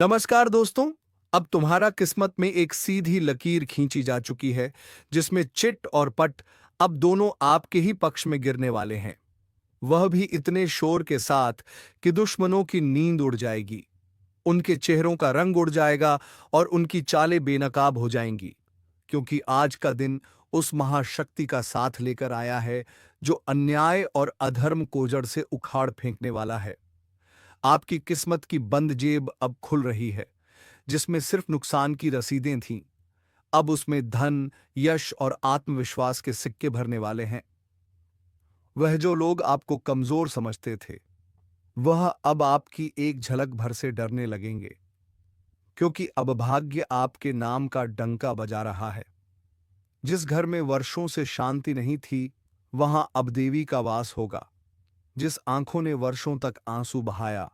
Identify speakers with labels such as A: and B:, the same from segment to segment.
A: नमस्कार दोस्तों। अब तुम्हारा किस्मत में एक सीधी लकीर खींची जा चुकी है, जिसमें चिट और पट अब दोनों आपके ही पक्ष में गिरने वाले हैं। वह भी इतने शोर के साथ कि दुश्मनों की नींद उड़ जाएगी, उनके चेहरों का रंग उड़ जाएगा और उनकी चालें बेनकाब हो जाएंगी। क्योंकि आज का दिन उस महाशक्ति का साथ लेकर आया है, जो अन्याय और अधर्म को जड़ से उखाड़ फेंकने वाला है। आपकी किस्मत की बंद जेब अब खुल रही है, जिसमें सिर्फ नुकसान की रसीदें थीं। अब उसमें धन, यश और आत्मविश्वास के सिक्के भरने वाले हैं। वह जो लोग आपको कमजोर समझते थे, वह अब आपकी एक झलक भर से डरने लगेंगे, क्योंकि अब भाग्य आपके नाम का डंका बजा रहा है। जिस घर में वर्षों से शांति नहीं थी, वहां अब देवी का वास होगा। जिस आंखों ने वर्षों तक आंसू बहाया,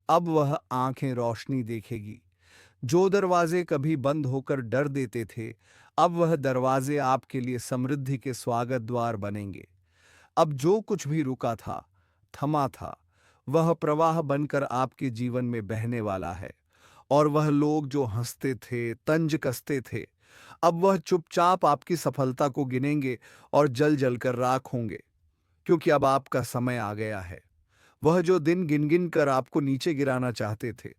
A: अब वह आंखें रोशनी देखेगी। जो दरवाजे कभी बंद होकर डर देते थे, अब वह दरवाजे आपके लिए समृद्धि के स्वागत द्वार बनेंगे। अब जो कुछ भी रुका था, थमा था, वह प्रवाह बनकर आपके जीवन में बहने वाला है। और वह लोग जो हंसते थे, तंज कसते थे, अब वह चुपचाप आपकी सफलता को गिनेंगे और जल जल कर राख होंगे। क्योंकि अब आपका समय आ गया है। वह जो दिन गिन गिन कर आपको नीचे गिराना चाहते थे,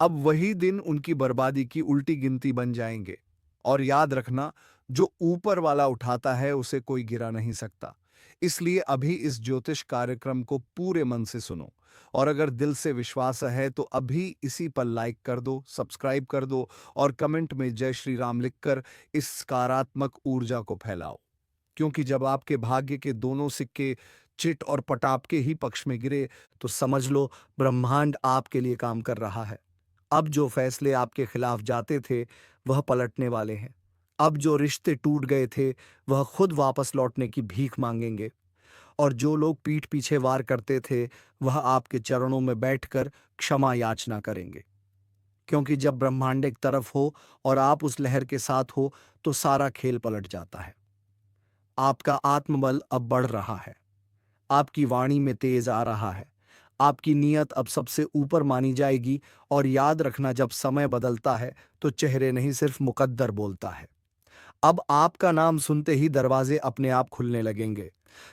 A: अब वही दिन उनकी बर्बादी की उल्टी गिनती बन जाएंगे। और याद रखना, जो ऊपर वाला उठाता है उसे कोई गिरा नहीं सकता। इसलिए अभी इस ज्योतिष कार्यक्रम को पूरे मन से सुनो। और अगर दिल से विश्वास है तो अभी इसी पर लाइक कर दो, सब्सक्राइब कर दो और कमेंट में जय श्री राम लिखकर इस सकारात्मक ऊर्जा को फैलाओ। क्योंकि जब आपके भाग्य के दोनों सिक्के चिट और पटाप के ही पक्ष में गिरे, तो समझ लो ब्रह्मांड आपके लिए काम कर रहा है। अब जो फैसले आपके खिलाफ जाते थे, वह पलटने वाले हैं। अब जो रिश्ते टूट गए थे, वह खुद वापस लौटने की भीख मांगेंगे। और जो लोग पीठ पीछे वार करते थे, वह आपके चरणों में बैठकर क्षमा याचना करेंगे। क्योंकि जब ब्रह्मांड एक तरफ हो और आप उस लहर के साथ हो, तो सारा खेल पलट जाता है। आपका आत्मबल अब बढ़ रहा है, आपकी वाणी में तेज आ रहा है, आपकी नीयत अब सबसे ऊपर मानी जाएगी। और याद रखना, जब समय बदलता है तो चेहरे नहीं, सिर्फ मुकद्दर बोलता है। अब आपका नाम सुनते ही दरवाजे अपने आप खुलने लगेंगे।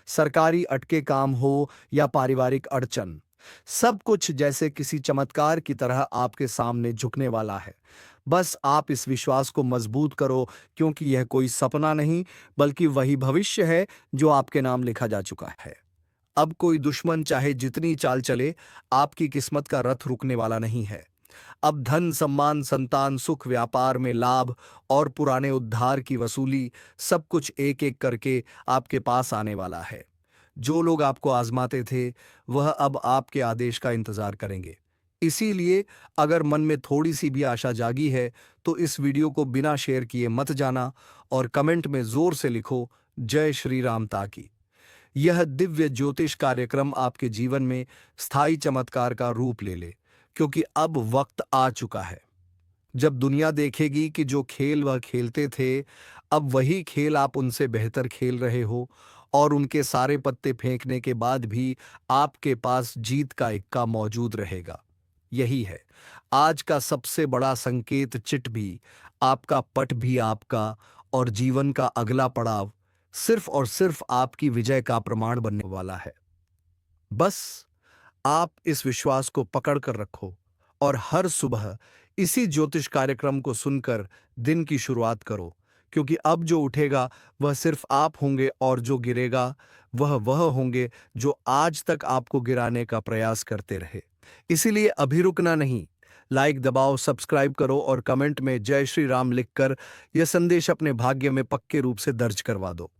A: सरकारी अटके काम हो या पारिवारिक अड़चन, सब कुछ जैसे किसी चमत्कार की तरह आपके सामने झुकने वाला है। बस आप इस विश्वास को मजबूत करो, क्योंकि यह कोई सपना नहीं, बल्कि वही भविष्य है जो आपके नाम लिखा जा चुका है। अब कोई दुश्मन चाहे जितनी चाल चले, आपकी किस्मत का रथ रुकने वाला नहीं है। अब धन, सम्मान, संतान, सुख, व्यापार में लाभ और पुराने उद्धार की वसूली, सब कुछ एक एक करके आपके पास आने वाला है। जो लोग आपको आजमाते थे, वह अब आपके आदेश का इंतजार करेंगे। इसीलिए अगर मन में थोड़ी सी भी आशा जागी है, तो इस वीडियो को बिना शेयर किए मत जाना और कमेंट में जोर से लिखो जय श्री राम, ताकि यह दिव्य ज्योतिष कार्यक्रम आपके जीवन में स्थायी चमत्कार का रूप ले ले। क्योंकि अब वक्त आ चुका है जब दुनिया देखेगी कि जो खेल वह खेलते थे, अब वही खेल आप उनसे बेहतर खेल रहे हो। और उनके सारे पत्ते फेंकने के बाद भी आपके पास जीत का इक्का मौजूद रहेगा। यही है आज का सबसे बड़ा संकेत। चिट भी आपका, पट भी आपका, और जीवन का अगला पड़ाव सिर्फ और सिर्फ आपकी विजय का प्रमाण बनने वाला है। बस आप इस विश्वास को पकड़ कर रखो और हर सुबह इसी ज्योतिष कार्यक्रम को सुनकर दिन की शुरुआत करो। क्योंकि अब जो उठेगा वह सिर्फ आप होंगे, और जो गिरेगा वह होंगे जो आज तक आपको गिराने का प्रयास करते रहे। इसीलिए अभी रुकना नहीं, लाइक दबाओ, सब्सक्राइब करो और कमेंट में जय श्री राम लिखकर यह संदेश अपने भाग्य में पक्के रूप से दर्ज करवा दो।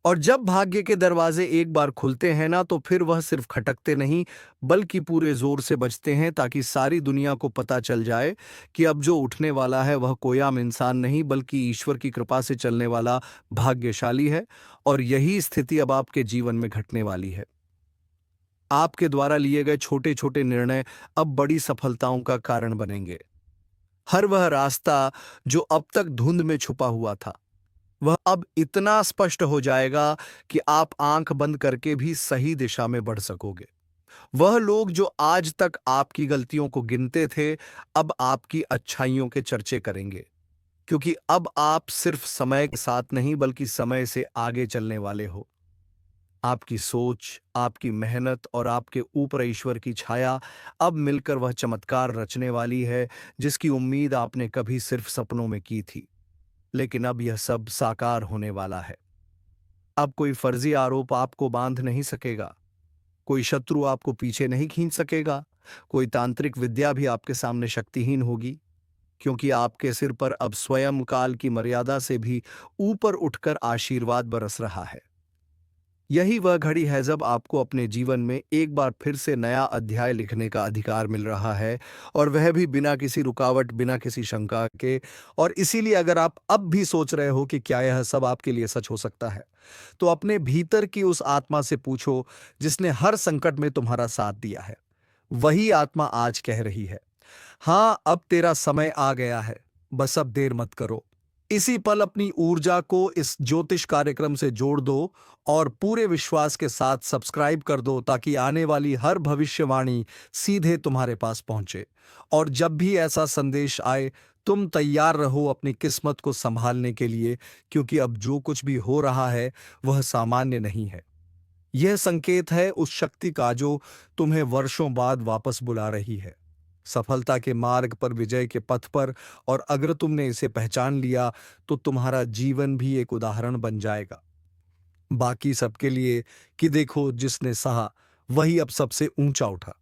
A: और जब भाग्य के दरवाजे एक बार खुलते हैं ना, तो फिर वह सिर्फ खटकते नहीं, बल्कि पूरे जोर से बजते हैं, ताकि सारी दुनिया को पता चल जाए कि अब जो उठने वाला है वह कोई आम इंसान नहीं, बल्कि ईश्वर की कृपा से चलने वाला भाग्यशाली है। और यही स्थिति अब आपके जीवन में घटने वाली है। आपके द्वारा लिए गए छोटे छोटे निर्णय अब बड़ी सफलताओं का कारण बनेंगे। हर वह रास्ता जो अब तक धुंध में छुपा हुआ था, वह अब इतना स्पष्ट हो जाएगा कि आप आंख बंद करके भी सही दिशा में बढ़ सकोगे। वह लोग जो आज तक आपकी गलतियों को गिनते थे, अब आपकी अच्छाइयों के चर्चे करेंगे, क्योंकि अब आप सिर्फ समय के साथ नहीं बल्कि समय से आगे चलने वाले हो। आपकी सोच, आपकी मेहनत और आपके ऊपर ईश्वर की छाया अब मिलकर वह चमत्कार रचने वाली है जिसकी उम्मीद आपने कभी सिर्फ सपनों में की थी। लेकिन अब यह सब साकार होने वाला है। अब कोई फर्जी आरोप आपको बांध नहीं सकेगा, कोई शत्रु आपको पीछे नहीं खींच सकेगा, कोई तांत्रिक विद्या भी आपके सामने शक्तिहीन होगी, क्योंकि आपके सिर पर अब स्वयं काल की मर्यादा से भी ऊपर उठकर आशीर्वाद बरस रहा है। यही वह घड़ी है जब आपको अपने जीवन में एक बार फिर से नया अध्याय लिखने का अधिकार मिल रहा है, और वह भी बिना किसी रुकावट, बिना किसी शंका के। और इसीलिए अगर आप अब भी सोच रहे हो कि क्या यह सब आपके लिए सच हो सकता है, तो अपने भीतर की उस आत्मा से पूछो जिसने हर संकट में तुम्हारा साथ दिया है। वही आत्मा आज कह रही है, हाँ, अब तेरा समय आ गया है, बस अब देर मत करो। इसी पल अपनी ऊर्जा को इस ज्योतिष कार्यक्रम से जोड़ दो और पूरे विश्वास के साथ सब्सक्राइब कर दो, ताकि आने वाली हर भविष्यवाणी सीधे तुम्हारे पास पहुंचे। और जब भी ऐसा संदेश आए, तुम तैयार रहो अपनी किस्मत को संभालने के लिए, क्योंकि अब जो कुछ भी हो रहा है वह सामान्य नहीं है। यह संकेत है उस शक्ति का जो तुम्हें वर्षों बाद वापस बुला रही है, सफलता के मार्ग पर, विजय के पथ पर। और अगर तुमने इसे पहचान लिया तो तुम्हारा जीवन भी एक उदाहरण बन जाएगा बाकी सबके लिए, कि देखो, जिसने सहा वही अब सबसे ऊंचा उठा,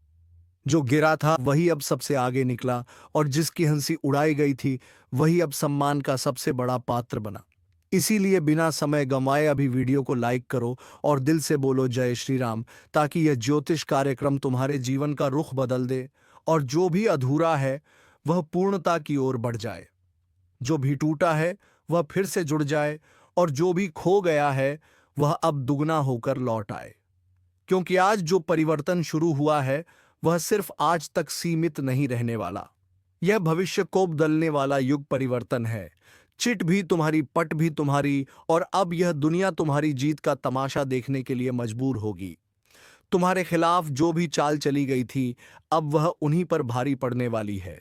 A: जो गिरा था वही अब सबसे आगे निकला, और जिसकी हंसी उड़ाई गई थी वही अब सम्मान का सबसे बड़ा पात्र बना। इसीलिए बिना समय गंवाए अभी वीडियो को लाइक करो और दिल से बोलो जय श्री राम, ताकि यह ज्योतिष कार्यक्रम तुम्हारे जीवन का रुख बदल दे, और जो भी अधूरा है वह पूर्णता की ओर बढ़ जाए, जो भी टूटा है वह फिर से जुड़ जाए, और जो भी खो गया है वह अब दुगना होकर लौट आए। क्योंकि आज जो परिवर्तन शुरू हुआ है वह सिर्फ आज तक सीमित नहीं रहने वाला। यह भविष्य को बदलने वाला युग परिवर्तन है। चिट भी तुम्हारी, पट भी तुम्हारी, और अब यह दुनिया तुम्हारी जीत का तमाशा देखने के लिए मजबूर होगी। तुम्हारे खिलाफ जो भी चाल चली गई थी, अब वह उन्हीं पर भारी पड़ने वाली है,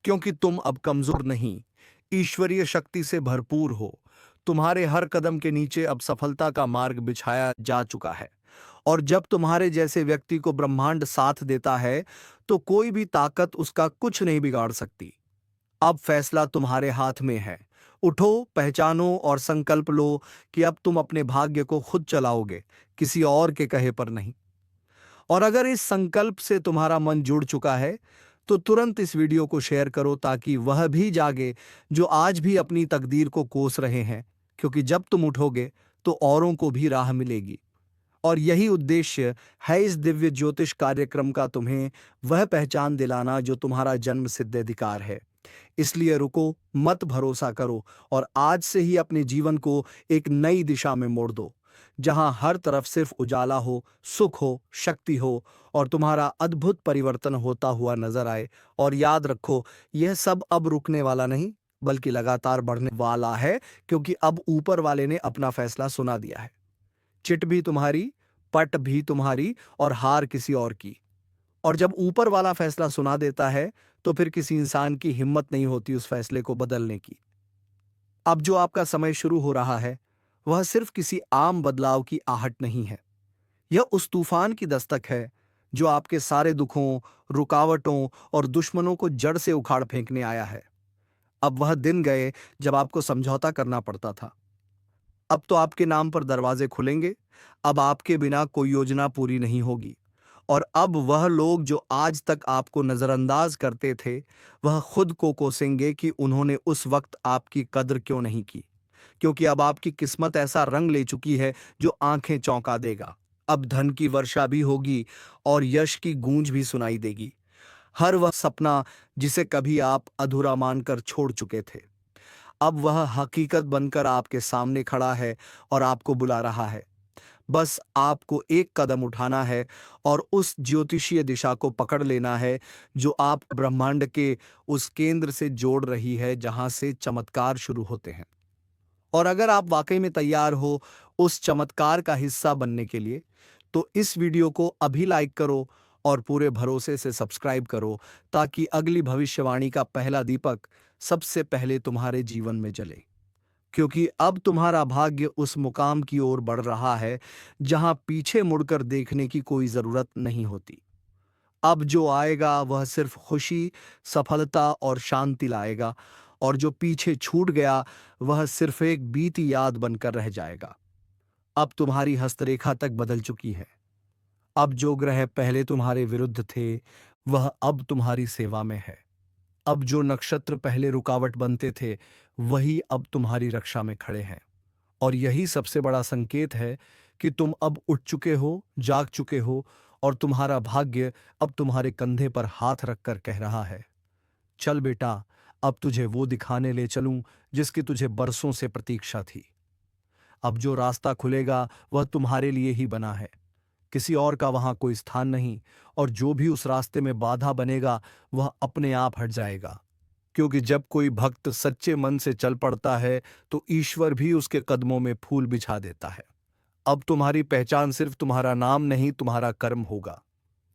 A: क्योंकि तुम अब कमजोर नहीं, ईश्वरीय शक्ति से भरपूर हो। तुम्हारे हर कदम के नीचे अब सफलता का मार्ग बिछाया जा चुका है, और जब तुम्हारे जैसे व्यक्ति को ब्रह्मांड साथ देता है तो कोई भी ताकत उसका कुछ नहीं बिगाड़ सकती। अब फैसला तुम्हारे हाथ में है। उठो, पहचानो और संकल्प लो कि अब तुम अपने भाग्य को खुद चलाओगे, किसी और के कहे पर नहीं। और अगर इस संकल्प से तुम्हारा मन जुड़ चुका है तो तुरंत इस वीडियो को शेयर करो, ताकि वह भी जागे जो आज भी अपनी तकदीर को कोस रहे हैं, क्योंकि जब तुम उठोगे तो औरों को भी राह मिलेगी। और यही उद्देश्य है इस दिव्य ज्योतिष कार्यक्रम का, तुम्हें वह पहचान दिलाना जो तुम्हारा जन्म सिद्ध अधिकार है। इसलिए रुको मत, भरोसा करो और आज से ही अपने जीवन को एक नई दिशा में मोड़ दो, जहां हर तरफ सिर्फ उजाला हो, सुख हो, शक्ति हो, और तुम्हारा अद्भुत परिवर्तन होता हुआ नजर आए। और याद रखो, यह सब अब रुकने वाला नहीं बल्कि लगातार बढ़ने वाला है, क्योंकि अब ऊपर वाले ने अपना फैसला सुना दिया है। चिट भी तुम्हारी, पट भी तुम्हारी, और हार किसी और की। और जब ऊपर वाला फैसला सुना देता है तो फिर किसी इंसान की हिम्मत नहीं होती उस फैसले को बदलने की। अब जो आपका समय शुरू हो रहा है वह सिर्फ किसी आम बदलाव की आहट नहीं है। यह उस तूफान की दस्तक है जो आपके सारे दुखों, रुकावटों और दुश्मनों को जड़ से उखाड़ फेंकने आया है। अब वह दिन गए जब आपको समझौता करना पड़ता था। अब तो आपके नाम पर दरवाजे खुलेंगे। अब आपके बिना कोई योजना पूरी नहीं होगी। और अब वह लोग जो आज तक आपको नजरअंदाज करते थे, वह खुद को कोसेंगे कि उन्होंने उस वक्त आपकी कद्र क्यों नहीं की। क्योंकि अब आपकी किस्मत ऐसा रंग ले चुकी है जो आंखें चौंका देगा। अब धन की वर्षा भी होगी और यश की गूंज भी सुनाई देगी। हर वह सपना जिसे कभी आप अधूरा मानकर छोड़ चुके थे, अब वह हकीकत बनकर आपके सामने खड़ा है और आपको बुला रहा है। बस आपको एक कदम उठाना है और उस ज्योतिषीय दिशा को पकड़ लेना है जो आप ब्रह्मांड के उस केंद्र से जोड़ रही है जहां से चमत्कार शुरू होते हैं। और अगर आप वाकई में तैयार हो उस चमत्कार का हिस्सा बनने के लिए, तो इस वीडियो को अभी लाइक करो और पूरे भरोसे से सब्सक्राइब करो ताकि अगली भविष्यवाणी का पहला दीपक सबसे पहले तुम्हारे जीवन में जले। क्योंकि अब तुम्हारा भाग्य उस मुकाम की ओर बढ़ रहा है जहां पीछे मुड़कर देखने की कोई जरूरत नहीं होती। अब जो आएगा वह सिर्फ खुशी, सफलता और शांति लाएगा, और जो पीछे छूट गया वह सिर्फ एक बीती याद बनकर रह जाएगा। अब तुम्हारी हस्तरेखा तक बदल चुकी है। अब जो ग्रह पहले तुम्हारे विरुद्ध थे वह अब तुम्हारी सेवा में है। अब जो नक्षत्र पहले रुकावट बनते थे वही अब तुम्हारी रक्षा में खड़े हैं। और यही सबसे बड़ा संकेत है कि तुम अब उठ चुके हो, जाग चुके हो, और तुम्हारा भाग्य अब तुम्हारे कंधे पर हाथ रखकर कह रहा है, चल बेटा, अब तुझे वो दिखाने ले चलूं जिसकी तुझे बरसों से प्रतीक्षा थी। अब जो रास्ता खुलेगा वह तुम्हारे लिए ही बना है, किसी और का वहां कोई स्थान नहीं। और जो भी उस रास्ते में बाधा बनेगा वह अपने आप हट जाएगा, क्योंकि जब कोई भक्त सच्चे मन से चल पड़ता है तो ईश्वर भी उसके कदमों में फूल बिछा देता है। अब तुम्हारी पहचान सिर्फ तुम्हारा नाम नहीं, तुम्हारा कर्म होगा,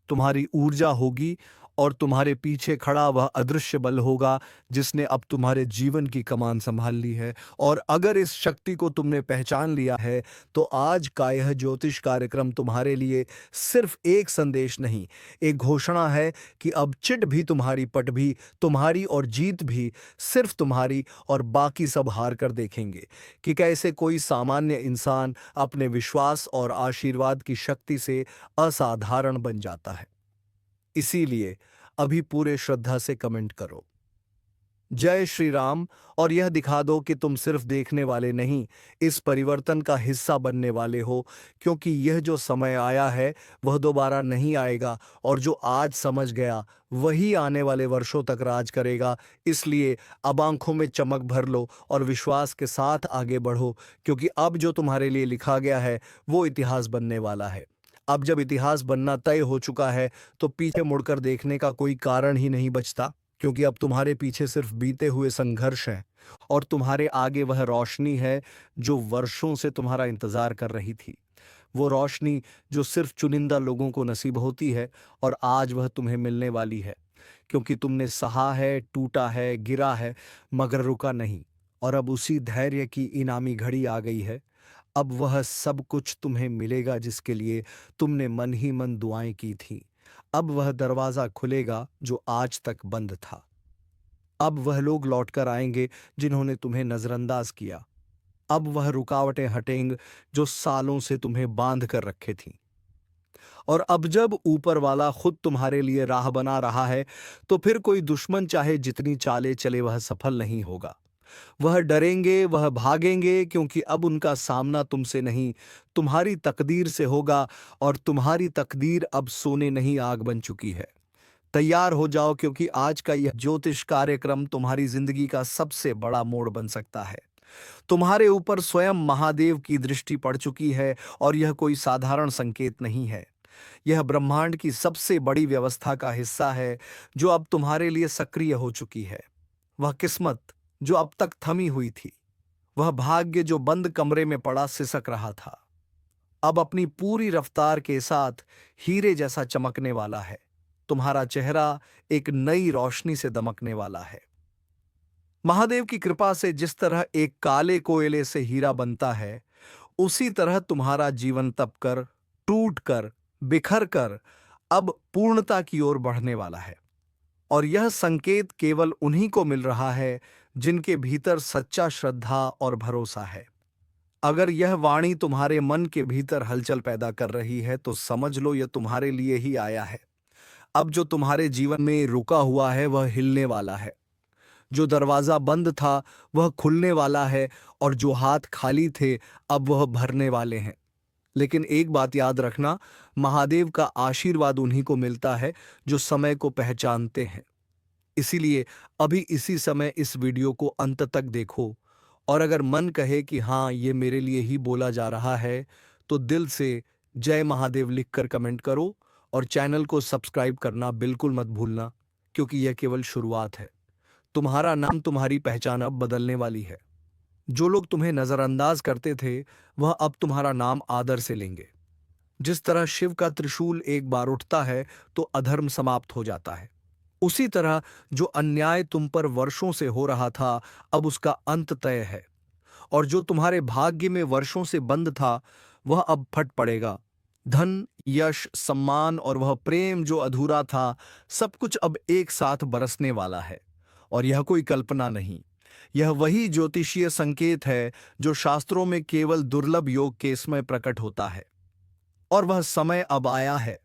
A: तुम्हारी ऊर्जा होगी, और तुम्हारे पीछे खड़ा वह अदृश्य बल होगा जिसने अब तुम्हारे जीवन की कमान संभाल ली है। और अगर इस शक्ति को तुमने पहचान लिया है तो आज का यह ज्योतिष कार्यक्रम तुम्हारे लिए सिर्फ एक संदेश नहीं, एक घोषणा है कि अब चिट भी तुम्हारी, पट भी तुम्हारी, और जीत भी सिर्फ तुम्हारी, और बाकी सब हार कर देखेंगे कि कैसे कोई सामान्य इंसान अपने विश्वास और आशीर्वाद की शक्ति से असाधारण बन जाता है। इसीलिए अभी पूरे श्रद्धा से कमेंट करो, जय श्री राम, और यह दिखा दो कि तुम सिर्फ देखने वाले नहीं, इस परिवर्तन का हिस्सा बनने वाले हो। क्योंकि यह जो समय आया है वह दोबारा नहीं आएगा, और जो आज समझ गया वही आने वाले वर्षों तक राज करेगा। इसलिए अब आंखों में चमक भर लो और विश्वास के साथ आगे बढ़ो, क्योंकि अब जो तुम्हारे लिए लिखा गया है वो इतिहास बनने वाला है। अब जब इतिहास बनना तय हो चुका है तो पीछे मुड़कर देखने का कोई कारण ही नहीं बचता, क्योंकि अब तुम्हारे पीछे सिर्फ बीते हुए संघर्ष हैं, और तुम्हारे आगे वह रोशनी है जो वर्षों से तुम्हारा इंतजार कर रही थी। वो रोशनी जो सिर्फ चुनिंदा लोगों को नसीब होती है, और आज वह तुम्हें मिलने वाली है, क्योंकि तुमने सहा है, टूटा है, गिरा है, मगर रुका नहीं। और अब उसी धैर्य की इनामी घड़ी आ गई है। अब वह सब कुछ तुम्हें मिलेगा जिसके लिए तुमने मन ही मन दुआएं की थीं। अब वह दरवाजा खुलेगा जो आज तक बंद था। अब वह लोग लौटकर आएंगे जिन्होंने तुम्हें नजरअंदाज किया। अब वह रुकावटें हटेंगे जो सालों से तुम्हें बांध कर रखे थीं। और अब जब ऊपर वाला खुद तुम्हारे लिए राह बना रहा है तो फिर कोई दुश्मन चाहे जितनी चाले चले वह सफल नहीं होगा। वह डरेंगे, वह भागेंगे, क्योंकि अब उनका सामना तुमसे नहीं, तुम्हारी तकदीर से होगा। और तुम्हारी तकदीर अब सोने नहीं आग बन चुकी है। तैयार हो जाओ, क्योंकि आज का यह ज्योतिष कार्यक्रम तुम्हारी जिंदगी का सबसे बड़ा मोड़ बन सकता है। तुम्हारे ऊपर स्वयं महादेव की दृष्टि पड़ चुकी है, और यह कोई साधारण संकेत नहीं है। यह ब्रह्मांड की सबसे बड़ी व्यवस्था का हिस्सा है जो अब तुम्हारे लिए सक्रिय हो चुकी है। वह किस्मत जो अब तक थमी हुई थी, वह भाग्य जो बंद कमरे में पड़ा सिसक रहा था, अब अपनी पूरी रफ्तार के साथ हीरे जैसा चमकने वाला है। तुम्हारा चेहरा एक नई रोशनी से दमकने वाला है। महादेव की कृपा से जिस तरह एक काले कोयले से हीरा बनता है, उसी तरह तुम्हारा जीवन तपकर, टूटकर, बिखर कर अब पूर्णता की ओर बढ़ने वाला है। और यह संकेत केवल उन्हीं को मिल रहा है जिनके भीतर सच्चा श्रद्धा और भरोसा है। अगर यह वाणी तुम्हारे मन के भीतर हलचल पैदा कर रही है तो समझ लो यह तुम्हारे लिए ही आया है। अब जो तुम्हारे जीवन में रुका हुआ है वह हिलने वाला है। जो दरवाजा बंद था वह खुलने वाला है, और जो हाथ खाली थे अब वह भरने वाले हैं। लेकिन एक बात याद रखना, महादेव का आशीर्वाद उन्हीं को मिलता है जो समय को पहचानते हैं। इसीलिए अभी इसी समय इस वीडियो को अंत तक देखो, और अगर मन कहे कि हाँ ये मेरे लिए ही बोला जा रहा है तो दिल से जय महादेव लिखकर कमेंट करो, और चैनल को सब्सक्राइब करना बिल्कुल मत भूलना, क्योंकि यह केवल शुरुआत है। तुम्हारा नाम, तुम्हारी पहचान अब बदलने वाली है। जो लोग तुम्हें नजरअंदाज करते थे वह अब तुम्हारा नाम आदर से लेंगे। जिस तरह शिव का त्रिशूल एक बार उठता है तो अधर्म समाप्त हो जाता है, उसी तरह जो अन्याय तुम पर वर्षों से हो रहा था, अब उसका अंत तय है। और जो तुम्हारे भाग्य में वर्षों से बंद था, वह अब फट पड़ेगा। धन, यश, सम्मान और वह प्रेम जो अधूरा था, सब कुछ अब एक साथ बरसने वाला है। और यह कोई कल्पना नहीं, यह वही ज्योतिषीय संकेत है जो शास्त्रों में केवल दुर्लभ योग के समय प्रकट होता है। और वह समय अब आया है।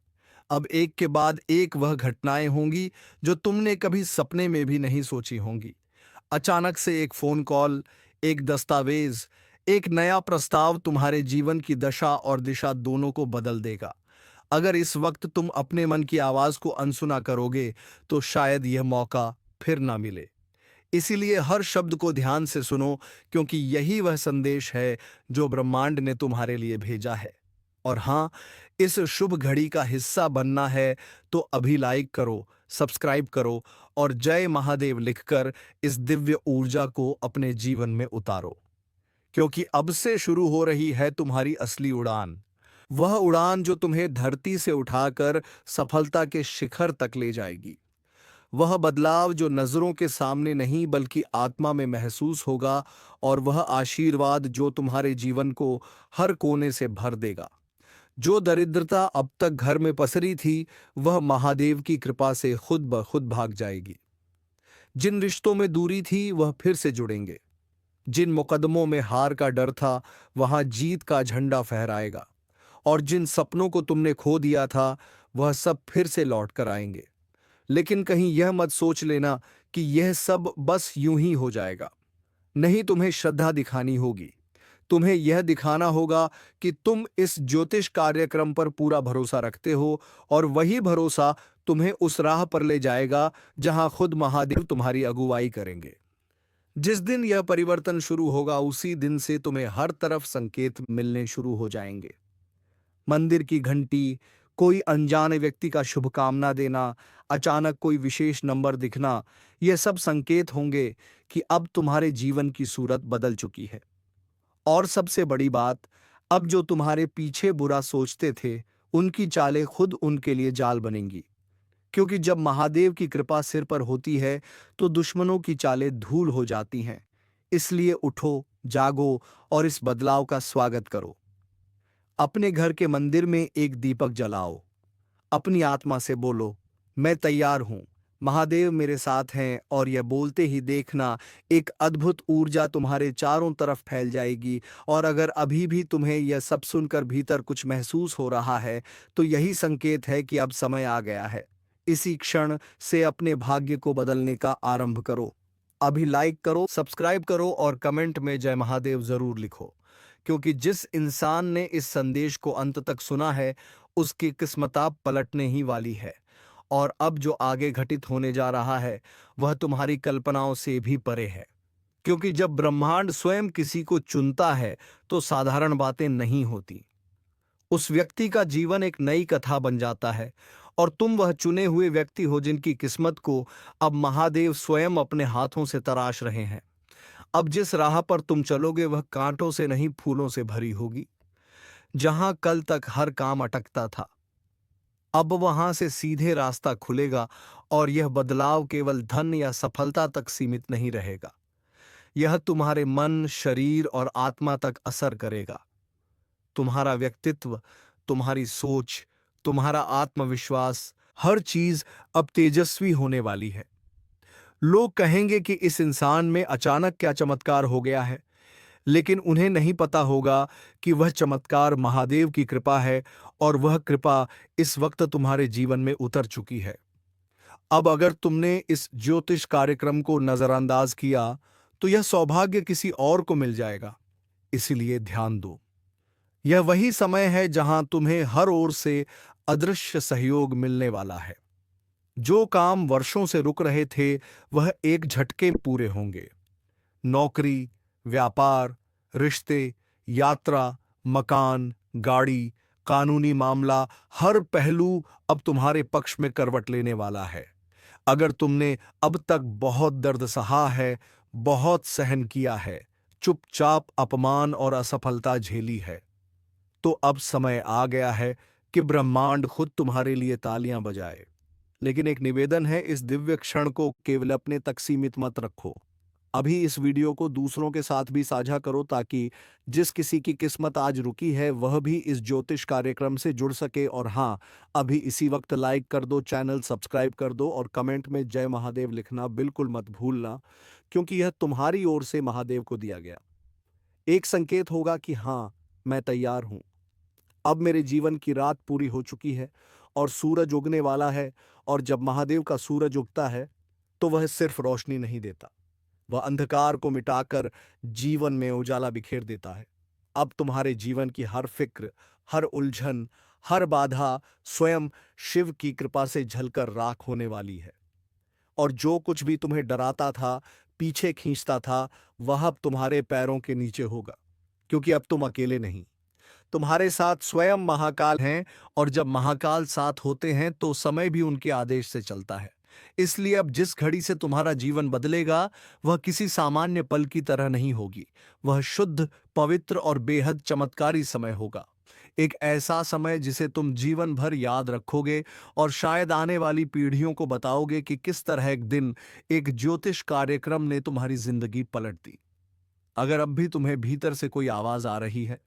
A: अब एक के बाद एक वह घटनाएं होंगी जो तुमने कभी सपने में भी नहीं सोची होंगी। अचानक से एक फोन कॉल, एक दस्तावेज, एक नया प्रस्ताव तुम्हारे जीवन की दशा और दिशा दोनों को बदल देगा। अगर इस वक्त तुम अपने मन की आवाज को अनसुना करोगे तो शायद यह मौका फिर ना मिले। इसीलिए हर शब्द को ध्यान से सुनो, क्योंकि यही वह संदेश है जो ब्रह्मांड ने तुम्हारे लिए भेजा है। और हाँ, इस शुभ घड़ी का हिस्सा बनना है तो अभी लाइक करो, सब्सक्राइब करो और जय महादेव लिखकर इस दिव्य ऊर्जा को अपने जीवन में उतारो। क्योंकि अब से शुरू हो रही है तुम्हारी असली उड़ान, वह उड़ान जो तुम्हें धरती से उठाकर सफलता के शिखर तक ले जाएगी। वह बदलाव जो नजरों के सामने नहीं बल्कि आत्मा में महसूस होगा, और वह आशीर्वाद जो तुम्हारे जीवन को हर कोने से भर देगा। जो दरिद्रता अब तक घर में पसरी थी, वह महादेव की कृपा से खुद ब खुद भाग जाएगी। जिन रिश्तों में दूरी थी, वह फिर से जुड़ेंगे। जिन मुकदमों में हार का डर था, वहां जीत का झंडा फहराएगा। और जिन सपनों को तुमने खो दिया था, वह सब फिर से लौट कर आएंगे। लेकिन कहीं यह मत सोच लेना कि यह सब बस यूं ही हो जाएगा। नहीं, तुम्हें श्रद्धा दिखानी होगी। तुम्हें यह दिखाना होगा कि तुम इस ज्योतिष कार्यक्रम पर पूरा भरोसा रखते हो, और वही भरोसा तुम्हें उस राह पर ले जाएगा जहां खुद महादेव तुम्हारी अगुवाई करेंगे। जिस दिन यह परिवर्तन शुरू होगा, उसी दिन से तुम्हें हर तरफ संकेत मिलने शुरू हो जाएंगे। मंदिर की घंटी, कोई अनजाने व्यक्ति का शुभकामना देना, अचानक कोई विशेष नंबर दिखना, यह सब संकेत होंगे कि अब तुम्हारे जीवन की सूरत बदल चुकी है। और सबसे बड़ी बात, अब जो तुम्हारे पीछे बुरा सोचते थे, उनकी चालें खुद उनके लिए जाल बनेंगी। क्योंकि जब महादेव की कृपा सिर पर होती है तो दुश्मनों की चालें धूल हो जाती हैं। इसलिए उठो, जागो और इस बदलाव का स्वागत करो। अपने घर के मंदिर में एक दीपक जलाओ। अपनी आत्मा से बोलो, मैं तैयार हूं, महादेव मेरे साथ हैं। और यह बोलते ही देखना, एक अद्भुत ऊर्जा तुम्हारे चारों तरफ फैल जाएगी। और अगर अभी भी तुम्हें यह सब सुनकर भीतर कुछ महसूस हो रहा है, तो यही संकेत है कि अब समय आ गया है। इसी क्षण से अपने भाग्य को बदलने का आरंभ करो। अभी लाइक करो, सब्सक्राइब करो और कमेंट में जय महादेव जरूर लिखो। क्योंकि जिस इंसान ने इस संदेश को अंत तक सुना है, उसकी किस्मत अब पलटने ही वाली है। और अब जो आगे घटित होने जा रहा है, वह तुम्हारी कल्पनाओं से भी परे है। क्योंकि जब ब्रह्मांड स्वयं किसी को चुनता है, तो साधारण बातें नहीं होती। उस व्यक्ति का जीवन एक नई कथा बन जाता है। और तुम वह चुने हुए व्यक्ति हो जिनकी किस्मत को अब महादेव स्वयं अपने हाथों से तराश रहे हैं। अब जिस राह पर तुम चलोगे, वह कांटों से नहीं, फूलों से भरी होगी। जहां कल तक हर काम अटकता था, अब वहां से सीधे रास्ता खुलेगा। और यह बदलाव केवल धन या सफलता तक सीमित नहीं रहेगा। यह तुम्हारे मन, शरीर और आत्मा तक असर करेगा। तुम्हारा व्यक्तित्व, तुम्हारी सोच, तुम्हारा आत्मविश्वास, हर चीज अब तेजस्वी होने वाली है। लोग कहेंगे कि इस इंसान में अचानक क्या चमत्कार हो गया है, लेकिन उन्हें नहीं पता होगा कि वह चमत्कार महादेव की कृपा है। और वह कृपा इस वक्त तुम्हारे जीवन में उतर चुकी है। अब अगर तुमने इस ज्योतिष कार्यक्रम को नजरअंदाज किया, तो यह सौभाग्य किसी और को मिल जाएगा। इसीलिए ध्यान दो, यह वही समय है जहां तुम्हें हर ओर से अदृश्य सहयोग मिलने वाला है। जो काम वर्षों से रुक रहे थे, वह एक झटके में पूरे होंगे। नौकरी, व्यापार, रिश्ते, यात्रा, मकान, गाड़ी, कानूनी मामला, हर पहलू अब तुम्हारे पक्ष में करवट लेने वाला है। अगर तुमने अब तक बहुत दर्द सहा है, बहुत सहन किया है, चुपचाप अपमान और असफलता झेली है, तो अब समय आ गया है कि ब्रह्मांड खुद तुम्हारे लिए तालियां बजाए। लेकिन एक निवेदन है, इस दिव्य क्षण को केवल अपने तक सीमित मत रखो। अभी इस वीडियो को दूसरों के साथ भी साझा करो ताकि जिस किसी की किस्मत आज रुकी है वह भी इस ज्योतिष कार्यक्रम से जुड़ सके। और हाँ, अभी इसी वक्त लाइक कर दो, चैनल सब्सक्राइब कर दो और कमेंट में जय महादेव लिखना बिल्कुल मत भूलना, क्योंकि यह तुम्हारी ओर से महादेव को दिया गया एक संकेत होगा कि हाँ, मैं तैयार हूं। अब मेरे जीवन की रात पूरी हो चुकी है और सूरज उगने वाला है। और जब महादेव का सूरज उगता है तो वह सिर्फ रोशनी नहीं देता, वह अंधकार को मिटाकर जीवन में उजाला बिखेर देता है। अब तुम्हारे जीवन की हर फिक्र, हर उलझन, हर बाधा स्वयं शिव की कृपा से झलकर राख होने वाली है। और जो कुछ भी तुम्हें डराता था, पीछे खींचता था, वह अब तुम्हारे पैरों के नीचे होगा, क्योंकि अब तुम अकेले नहीं, तुम्हारे साथ स्वयं महाकाल हैं। और जब महाकाल साथ होते हैं तो समय भी उनके आदेश से चलता है। इसलिए अब जिस घड़ी से तुम्हारा जीवन बदलेगा वह किसी सामान्य पल की तरह नहीं होगी, वह शुद्ध, पवित्र और बेहद चमत्कारी समय होगा। एक ऐसा समय जिसे तुम जीवन भर याद रखोगे और शायद आने वाली पीढ़ियों को बताओगे कि किस तरह एक दिन एक ज्योतिष कार्यक्रम ने तुम्हारी जिंदगी पलट दी। अगर अब भी तुम्हें भीतर से कोई आवाज आ रही है,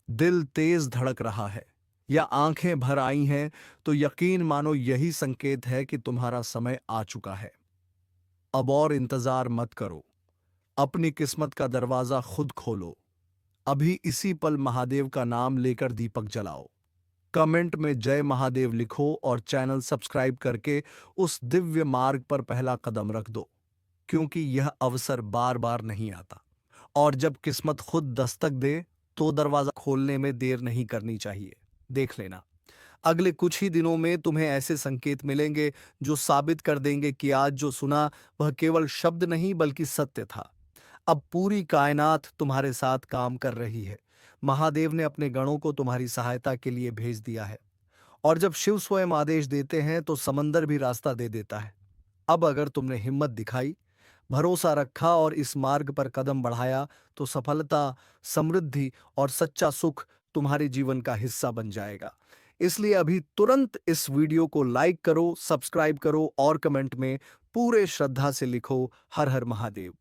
A: दिल तेज धड़क रहा है या आंखें भर आई हैं, तो यकीन मानो यही संकेत है कि तुम्हारा समय आ चुका है। अब और इंतजार मत करो, अपनी किस्मत का दरवाजा खुद खोलो। अभी इसी पल महादेव का नाम लेकर दीपक जलाओ, कमेंट में जय महादेव लिखो और चैनल सब्सक्राइब करके उस दिव्य मार्ग पर पहला कदम रख दो, क्योंकि यह अवसर बार बार नहीं आता। और जब किस्मत खुद दस्तक दे तो दरवाजा खोलने में देर नहीं करनी चाहिए। देख लेना, अगले कुछ ही दिनों में तुम्हें ऐसे संकेत मिलेंगे जो साबित कर देंगे कि आज जो सुना वह केवल शब्द नहीं बल्कि सत्य था। अब पूरी कायनात तुम्हारे साथ काम कर रही है। महादेव ने अपने गणों को तुम्हारी सहायता के लिए भेज दिया है। और जब शिव स्वयं आदेश देते हैं तो समंदर भी रास्ता दे देता है। अब अगर तुमने हिम्मत दिखाई, भरोसा रखा और इस मार्ग पर कदम बढ़ाया तो सफलता, समृद्धि और सच्चा सुख तुम्हारे जीवन का हिस्सा बन जाएगा। इसलिए अभी तुरंत इस वीडियो को लाइक करो, सब्सक्राइब करो और कमेंट में पूरे श्रद्धा से लिखो हर हर महादेव,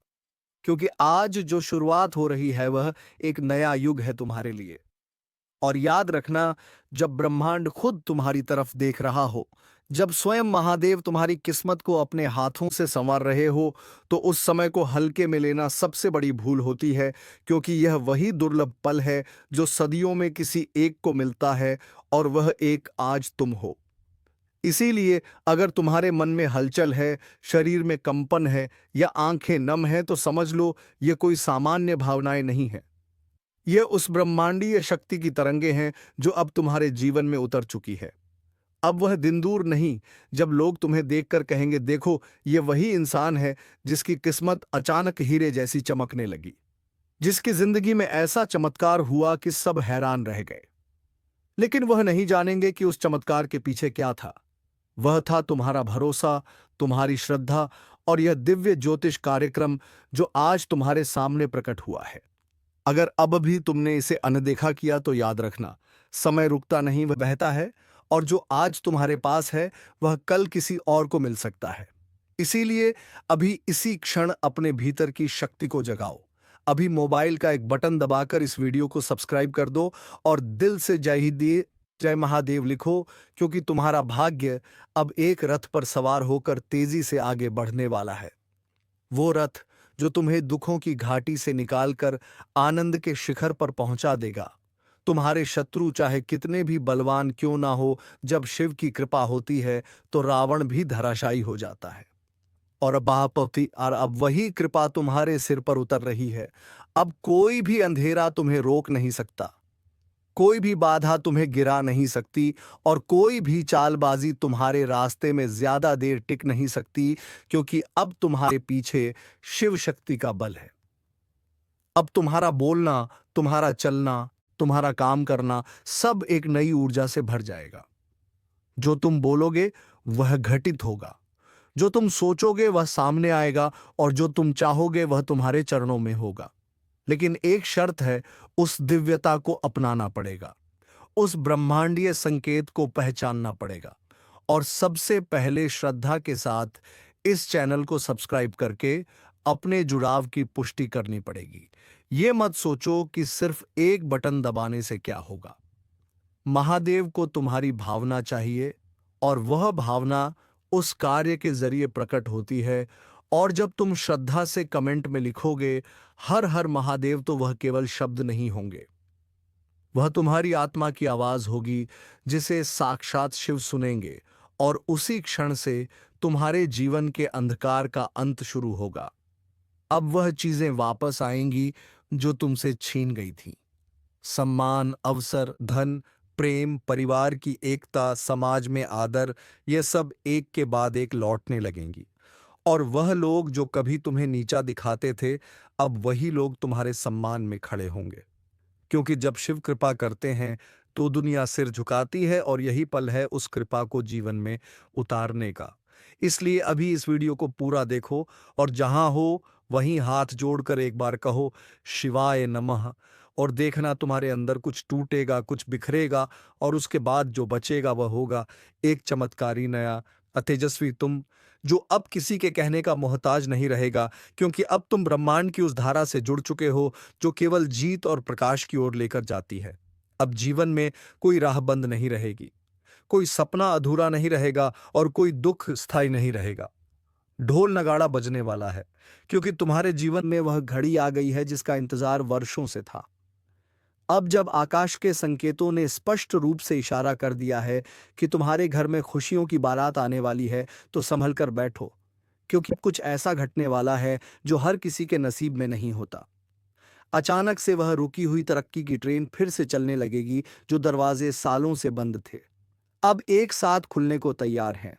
A: क्योंकि आज जो शुरुआत हो रही है वह एक नया युग है तुम्हारे लिए। और याद रखना, जब ब्रह्मांड खुद तुम्हारी तरफ देख रहा हो, जब स्वयं महादेव तुम्हारी किस्मत को अपने हाथों से संवार रहे हो, तो उस समय को हल्के में लेना सबसे बड़ी भूल होती है, क्योंकि यह वही दुर्लभ पल है जो सदियों में किसी एक को मिलता है और वह एक आज तुम हो। इसीलिए अगर तुम्हारे मन में हलचल है, शरीर में कंपन है या आंखें नम हैं, तो समझ लो ये कोई सामान्य भावनाएं नहीं है। ये उस ब्रह्मांडीय शक्ति की तरंगे हैं जो अब तुम्हारे जीवन में उतर चुकी है। अब वह दिन दूर नहीं जब लोग तुम्हें देखकर कहेंगे, देखो ये वही इंसान है जिसकी किस्मत अचानक हीरे जैसी चमकने लगी, जिसकी जिंदगी में ऐसा चमत्कार हुआ कि सब हैरान रह गए। लेकिन वह नहीं जानेंगे कि उस चमत्कार के पीछे क्या था। वह था तुम्हारा भरोसा, तुम्हारी श्रद्धा और यह दिव्य ज्योतिष कार्यक्रम जो आज तुम्हारे सामने प्रकट हुआ है। अगर अब भी तुमने इसे अनदेखा किया तो याद रखना, समय रुकता नहीं, वह बहता है। और जो आज तुम्हारे पास है वह कल किसी और को मिल सकता है। इसीलिए अभी इसी क्षण अपने भीतर की शक्ति को जगाओ। अभी मोबाइल का एक बटन दबाकर इस वीडियो को सब्सक्राइब कर दो और दिल से जय महादेव लिखो, क्योंकि तुम्हारा भाग्य अब एक रथ पर सवार होकर तेजी से आगे बढ़ने वाला है। वो रथ जो तुम्हें दुखों की घाटी से निकालकर आनंद के शिखर पर पहुंचा देगा। तुम्हारे शत्रु चाहे कितने भी बलवान क्यों ना हो, जब शिव की कृपा होती है तो रावण भी धराशायी हो जाता है। और अब वही कृपा तुम्हारे सिर पर उतर रही है। अब कोई भी अंधेरा तुम्हें रोक नहीं सकता, कोई भी बाधा तुम्हें गिरा नहीं सकती और कोई भी चालबाजी तुम्हारे रास्ते में ज्यादा देर टिक नहीं सकती, क्योंकि अब तुम्हारे पीछे शिव शक्ति का बल है। अब तुम्हारा बोलना, तुम्हारा चलना, तुम्हारा काम करना सब एक नई ऊर्जा से भर जाएगा। जो तुम बोलोगे वह घटित होगा, जो तुम सोचोगे वह सामने आएगा और जो तुम चाहोगे वह तुम्हारे चरणों में होगा। लेकिन एक शर्त है, उस दिव्यता को अपनाना पड़ेगा, उस ब्रह्मांडीय संकेत को पहचानना पड़ेगा और सबसे पहले श्रद्धा के साथ इस चैनल को सब्सक्राइब करके अपने जुड़ाव की पुष्टि करनी पड़ेगी। ये मत सोचो कि सिर्फ एक बटन दबाने से क्या होगा। महादेव को तुम्हारी भावना चाहिए और वह भावना उस कार्य के जरिए प्रकट होती है। और जब तुम श्रद्धा से कमेंट में लिखोगे हर हर महादेव, तो वह केवल शब्द नहीं होंगे, वह तुम्हारी आत्मा की आवाज होगी जिसे साक्षात शिव सुनेंगे और उसी क्षण से तुम्हारे जीवन के अंधकार का अंत शुरू होगा। अब वह चीजें वापस आएंगी जो तुमसे छीन गई थीं। सम्मान, अवसर, धन, प्रेम, परिवार की एकता, समाज में आदर, ये सब एक के बाद एक लौटने लगेंगी। और वह लोग जो कभी तुम्हें नीचा दिखाते थे, अब वही लोग तुम्हारे सम्मान में खड़े होंगे। क्योंकि जब शिव कृपा करते हैं तो दुनिया सिर झुकाती है और यही पल है उस कृपा को जीवन में उतारने का। इसलिए अभी इस वीडियो को पूरा देखो और जहां हो वहीं हाथ जोड़कर एक बार कहो शिवाय नमः, और देखना तुम्हारे अंदर कुछ टूटेगा, कुछ बिखरेगा और उसके बाद जो बचेगा वह होगा एक चमत्कारी नया अतेजस्वी तुम, जो अब किसी के कहने का मोहताज नहीं रहेगा, क्योंकि अब तुम ब्रह्मांड की उस धारा से जुड़ चुके हो जो केवल जीत और प्रकाश की ओर लेकर जाती है। अब जीवन में कोई राह बंद नहीं रहेगी, कोई सपना अधूरा नहीं रहेगा और कोई दुख स्थायी नहीं रहेगा। ढोल नगाड़ा बजने वाला है, क्योंकि तुम्हारे जीवन में वह घड़ी आ गई है जिसका इंतजार वर्षों से था। अब जब आकाश के संकेतों ने स्पष्ट रूप से इशारा कर दिया है कि तुम्हारे घर में खुशियों की बारात आने वाली है, तो संभल कर बैठो, क्योंकि कुछ ऐसा घटने वाला है जो हर किसी के नसीब में नहीं होता। अचानक से वह रुकी हुई तरक्की की ट्रेन फिर से चलने लगेगी, जो दरवाजे सालों से बंद थे अब एक साथ खुलने को तैयार हैं।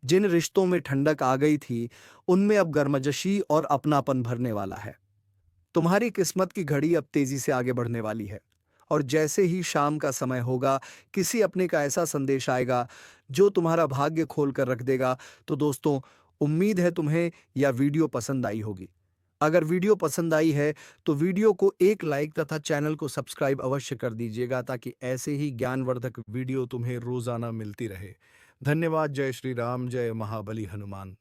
A: जिन रिश्तों में ठंडक आ गई थी उनमें अब गर्मजोशी और अपनापन भरने वाला है। तुम्हारी किस्मत की घड़ी अब तेजी से आगे बढ़ने वाली है और जैसे ही शाम का समय होगा, किसी अपने का ऐसा संदेश आएगा जो तुम्हारा भाग्य खोल कर रख देगा। तो दोस्तों, उम्मीद है तुम्हें यह वीडियो पसंद आई होगी। अगर वीडियो पसंद आई है तो वीडियो को एक लाइक तथा चैनल को सब्सक्राइब अवश्य कर दीजिएगा, ताकि ऐसे ही ज्ञानवर्धक वीडियो तुम्हें रोजाना मिलती रहे। धन्यवाद। जय श्री राम, जय महाबली हनुमान।